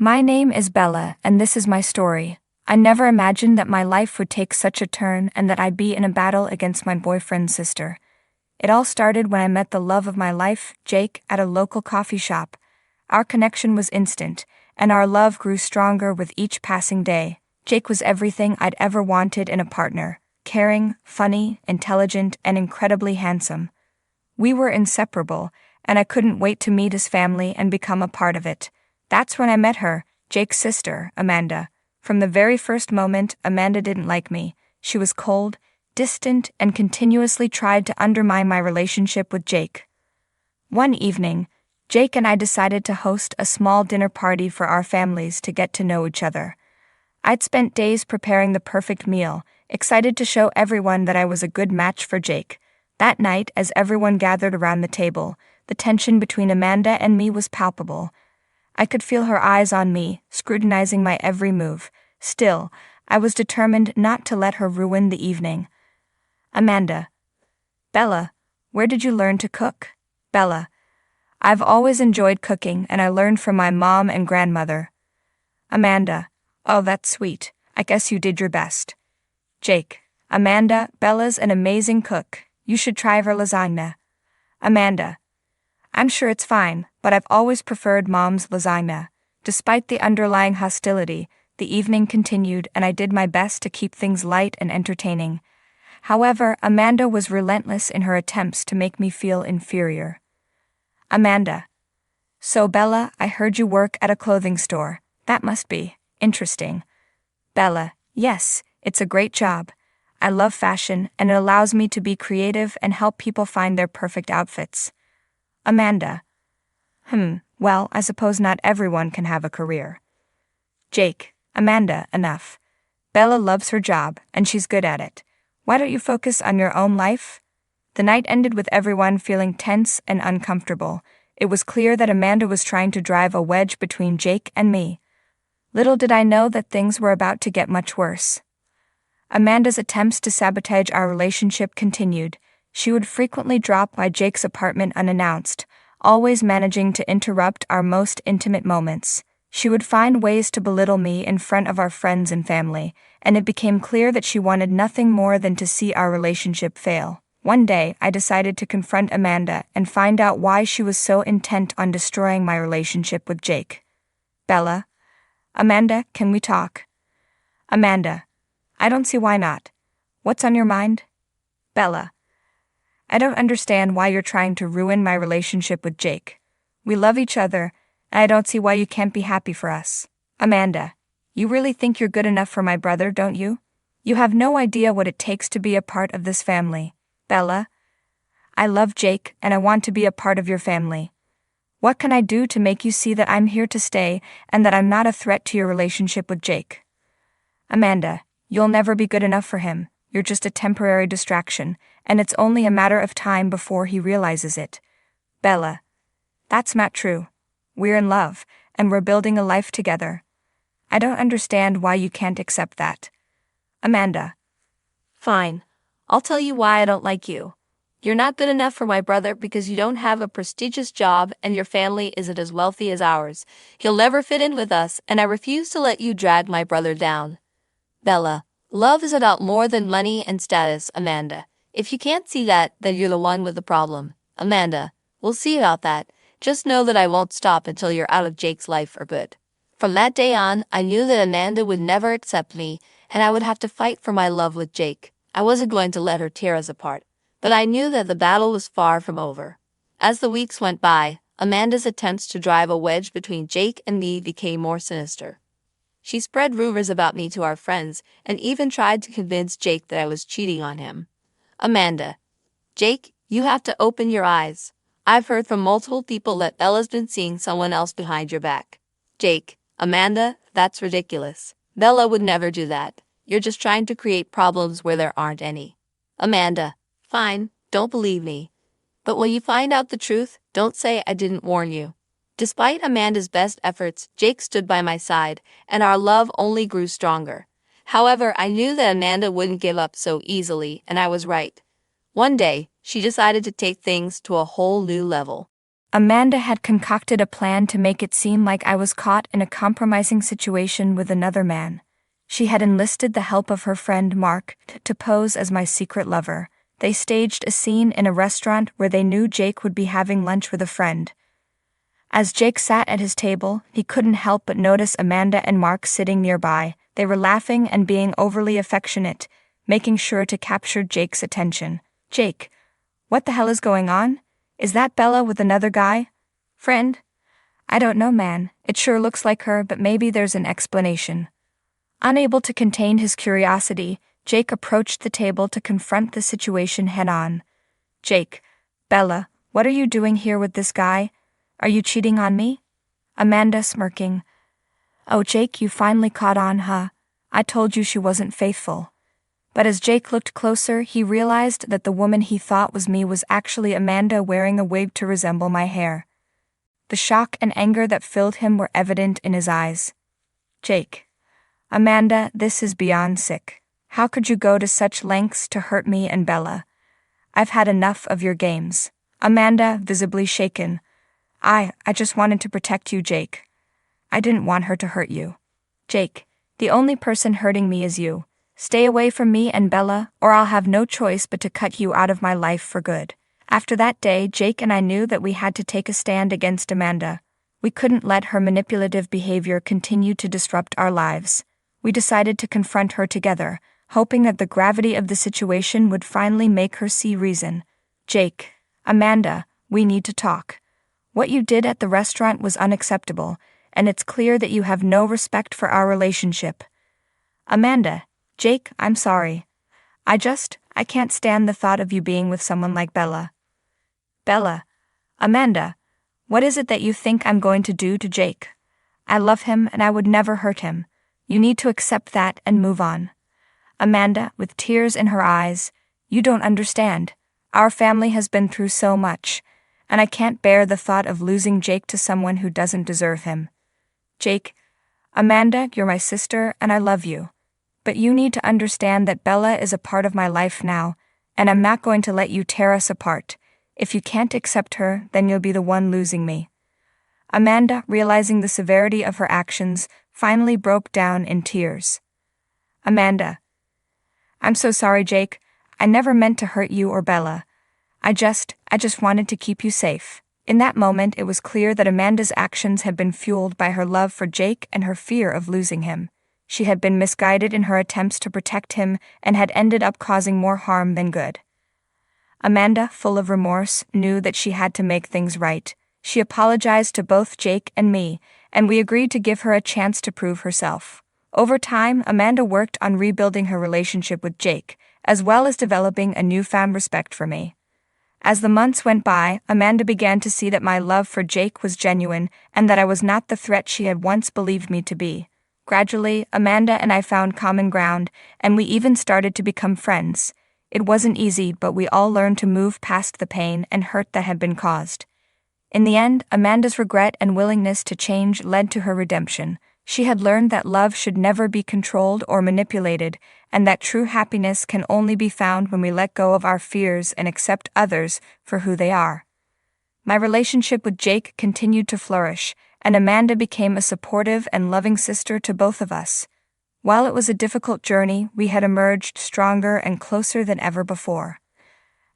My name is Bella, and this is my story. I never imagined that my life would take such a turn and that I'd be in a battle against my boyfriend's sister. It all started when I met the love of my life, Jake, at a local coffee shop. Our connection was instant, and our love grew stronger with each passing day. Jake was everything I'd ever wanted in a partner: caring, funny, intelligent, and incredibly handsome. We were inseparable, and I couldn't wait to meet his family and become a part of it. That's when I met her, Jake's sister, Amanda. From the very first moment, Amanda didn't like me. She was cold, distant, and continuously tried to undermine my relationship with Jake. One evening, Jake and I decided to host a small dinner party for our families to get to know each other. I'd spent days preparing the perfect meal, excited to show everyone that I was a good match for Jake. That night, as everyone gathered around the table, the tension between Amanda and me was palpable. I could feel her eyes on me, scrutinizing my every move. Still, I was determined not to let her ruin the evening. Amanda. Bella, where did you learn to cook? Bella. I've always enjoyed cooking, and I learned from my mom and grandmother. Amanda. Oh, that's sweet. I guess you did your best. Jake. Amanda, Bella's an amazing cook. You should try her lasagna. Amanda. I'm sure it's fine, but I've always preferred Mom's lasagna. Despite the underlying hostility, the evening continued, and I did my best to keep things light and entertaining. However, Amanda was relentless in her attempts to make me feel inferior. Amanda. So Bella, I heard you work at a clothing store. That must be interesting. Bella. Yes, it's a great job. I love fashion, and it allows me to be creative and help people find their perfect outfits. Amanda. Well, I suppose not everyone can have a career. Jake. Amanda, enough. Bella loves her job, and she's good at it. Why don't you focus on your own life? The night ended with everyone feeling tense and uncomfortable. It was clear that Amanda was trying to drive a wedge between Jake and me. Little did I know that things were about to get much worse. Amanda's attempts to sabotage our relationship continued. She would frequently drop by Jake's apartment unannounced, always managing to interrupt our most intimate moments. She would find ways to belittle me in front of our friends and family, and it became clear that she wanted nothing more than to see our relationship fail. One day, I decided to confront Amanda and find out why she was so intent on destroying my relationship with Jake. Bella. Amanda, can we talk? Amanda. I don't see why not. What's on your mind? Bella. I don't understand why you're trying to ruin my relationship with Jake. We love each other, and I don't see why you can't be happy for us. Amanda. You really think you're good enough for my brother, don't you? You have no idea what it takes to be a part of this family. Bella. I love Jake, and I want to be a part of your family. What can I do to make you see that I'm here to stay and that I'm not a threat to your relationship with Jake? Amanda. You'll never be good enough for him. You're just a temporary distraction, and it's only a matter of time before he realizes it. Bella. That's not true. We're in love, and we're building a life together. I don't understand why you can't accept that. Amanda. Fine. I'll tell you why I don't like you. You're not good enough for my brother because you don't have a prestigious job and your family isn't as wealthy as ours. He'll never fit in with us, and I refuse to let you drag my brother down. Bella. Love is about more than money and status, Amanda. If you can't see that, then you're the one with the problem. Amanda. We'll see about that. Just know that I won't stop until you're out of Jake's life for good. From that day on, I knew that Amanda would never accept me, and I would have to fight for my love with Jake. I wasn't going to let her tear us apart. But I knew that the battle was far from over. As the weeks went by, Amanda's attempts to drive a wedge between Jake and me became more sinister. She spread rumors about me to our friends and even tried to convince Jake that I was cheating on him. Amanda. Jake, you have to open your eyes. I've heard from multiple people that Bella's been seeing someone else behind your back. Jake. Amanda, that's ridiculous. Bella would never do that. You're just trying to create problems where there aren't any. Amanda. Fine, don't believe me. But when you find out the truth, don't say I didn't warn you. Despite Amanda's best efforts, Jake stood by my side, and our love only grew stronger. However, I knew that Amanda wouldn't give up so easily, and I was right. One day, she decided to take things to a whole new level. Amanda had concocted a plan to make it seem like I was caught in a compromising situation with another man. She had enlisted the help of her friend Mark to pose as my secret lover. They staged a scene in a restaurant where they knew Jake would be having lunch with a friend. As Jake sat at his table, he couldn't help but notice Amanda and Mark sitting nearby. They were laughing and being overly affectionate, making sure to capture Jake's attention. "Jake, what the hell is going on? Is that Bella with another guy?" "Friend? I don't know, man. It sure looks like her, but maybe there's an explanation." Unable to contain his curiosity, Jake approached the table to confront the situation head-on. "Jake, Bella, what are you doing here with this guy? Are you cheating on me?" Amanda smirking. "Oh, Jake, you finally caught on, huh? I told you she wasn't faithful." But as Jake looked closer, he realized that the woman he thought was me was actually Amanda, wearing a wig to resemble my hair. The shock and anger that filled him were evident in his eyes. "Jake. Amanda, this is beyond sick. How could you go to such lengths to hurt me and Bella? I've had enough of your games." Amanda, visibly shaken. I just wanted to protect you, Jake. I didn't want her to hurt you." "Jake, the only person hurting me is you. Stay away from me and Bella, or I'll have no choice but to cut you out of my life for good." After that day, Jake and I knew that we had to take a stand against Amanda. We couldn't let her manipulative behavior continue to disrupt our lives. We decided to confront her together, hoping that the gravity of the situation would finally make her see reason. "Jake, Amanda, we need to talk. What you did at the restaurant was unacceptable, and it's clear that you have no respect for our relationship." "Amanda, Jake, I'm sorry. I can't stand the thought of you being with someone like Bella." "Bella, Amanda, what is it that you think I'm going to do to Jake? I love him and I would never hurt him. You need to accept that and move on." Amanda, with tears in her eyes, "You don't understand. Our family has been through so much, and I can't bear the thought of losing Jake to someone who doesn't deserve him." "Jake, Amanda, you're my sister and I love you. But you need to understand that Bella is a part of my life now, and I'm not going to let you tear us apart. If you can't accept her, then you'll be the one losing me." Amanda, realizing the severity of her actions, finally broke down in tears. "Amanda, I'm so sorry, Jake. I never meant to hurt you or Bella. I just wanted to keep you safe." In that moment, it was clear that Amanda's actions had been fueled by her love for Jake and her fear of losing him. She had been misguided in her attempts to protect him and had ended up causing more harm than good. Amanda, full of remorse, knew that she had to make things right. She apologized to both Jake and me, and we agreed to give her a chance to prove herself. Over time, Amanda worked on rebuilding her relationship with Jake, as well as developing a newfound respect for me. As the months went by, Amanda began to see that my love for Jake was genuine and that I was not the threat she had once believed me to be. Gradually, Amanda and I found common ground, and we even started to become friends. It wasn't easy, but we all learned to move past the pain and hurt that had been caused. In the end, Amanda's regret and willingness to change led to her redemption. She had learned that love should never be controlled or manipulated, and that true happiness can only be found when we let go of our fears and accept others for who they are. My relationship with Jake continued to flourish, and Amanda became a supportive and loving sister to both of us. While it was a difficult journey, we had emerged stronger and closer than ever before.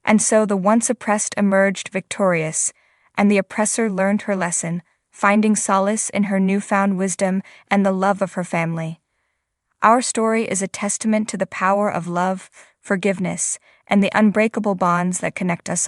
And so the once oppressed emerged victorious, and the oppressor learned her lesson, finding solace in her newfound wisdom and the love of her family. Our story is a testament to the power of love, forgiveness, and the unbreakable bonds that connect us